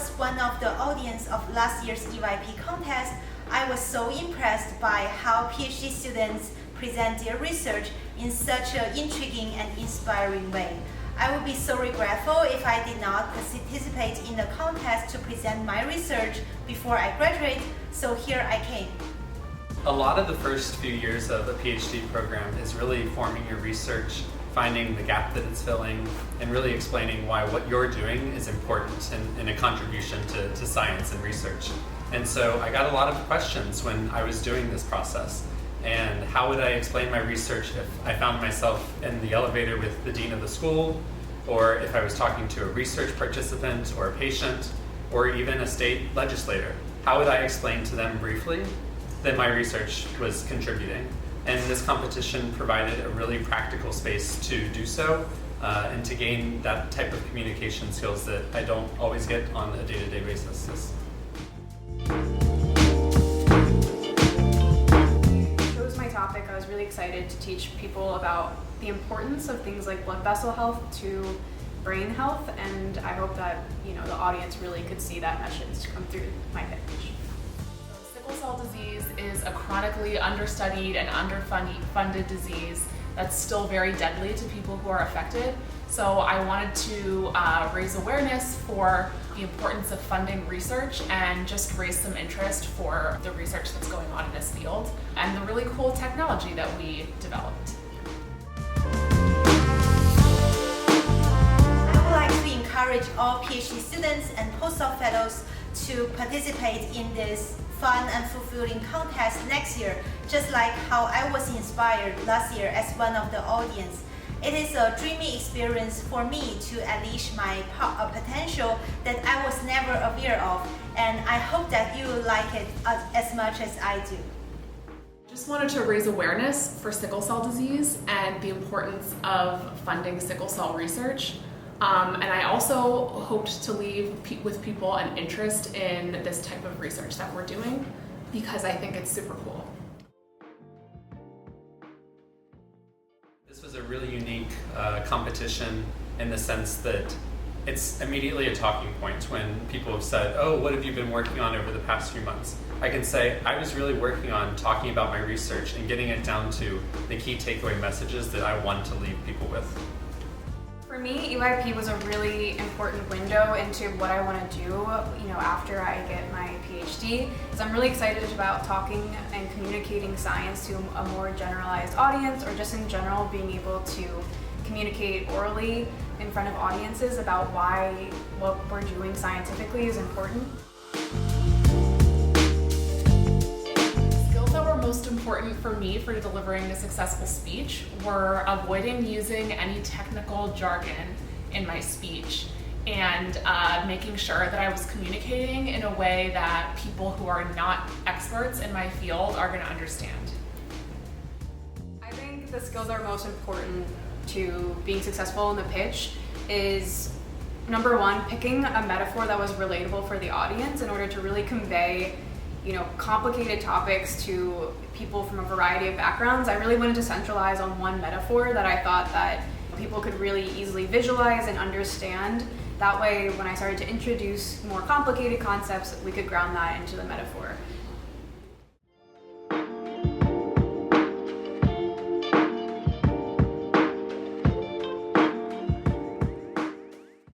was one of the audience of last year's EYP contest, I was so impressed by how PhD students present their research in such an intriguing and inspiring way. I would be so regretful if I did not participate in the contest to present my research before I graduate, so here I came. A lot of the first few years of a PhD program is really forming your research, finding the gap that it's filling, and really explaining why what you're doing is important and a contribution to science and research. And so I got a lot of questions when I was doing this process. And how would I explain my research if I found myself in the elevator with the dean of the school, or if I was talking to a research participant or a patient, or even a state legislator? How would I explain to them briefly that my research was contributing? And this competition provided a really practical space to do so and to gain that type of communication skills that I don't always get on a day-to-day basis. I was really excited to teach people about the importance of things like blood vessel health to brain health, and I hope that the audience really could see that message come through my pitch. Sickle cell disease is a chronically understudied and underfunded disease that's still very deadly to people who are affected. So I wanted to raise awareness for the importance of funding research and just raise some interest for the research that's going on in this field and the really cool technology that we developed. I would like to encourage all PhD students and postdoc fellows to participate in this fun and fulfilling contest next year, just like how I was inspired last year as one of the audience. It is a dreamy experience for me to unleash my potential that I was never aware of, and I hope that you like it as much as I do. Just wanted to raise awareness for sickle cell disease and the importance of funding sickle cell research. And I also hoped to leave with people an interest in this type of research that we're doing because I think it's super cool. This was a really unique competition in the sense that it's immediately a talking point when people have said, oh, what have you been working on over the past few months? I can say, I was really working on talking about my research and getting it down to the key takeaway messages that I want to leave people with. For me, EYP was a really important window into what I want to do, after I get my PhD. So I'm really excited about talking and communicating science to a more generalized audience, or just in general being able to communicate orally in front of audiences about why what we're doing scientifically is important. Skills that were most important for me for delivering a successful speech were avoiding using any technical jargon in my speech and making sure that I was communicating in a way that people who are not experts in my field are going to understand. I think the skills that are most important to being successful in the pitch is, number one, picking a metaphor that was relatable for the audience in order to really convey complicated topics to people from a variety of backgrounds. I really wanted to centralize on one metaphor that I thought that people could really easily visualize and understand. That way, when I started to introduce more complicated concepts, we could ground that into the metaphor.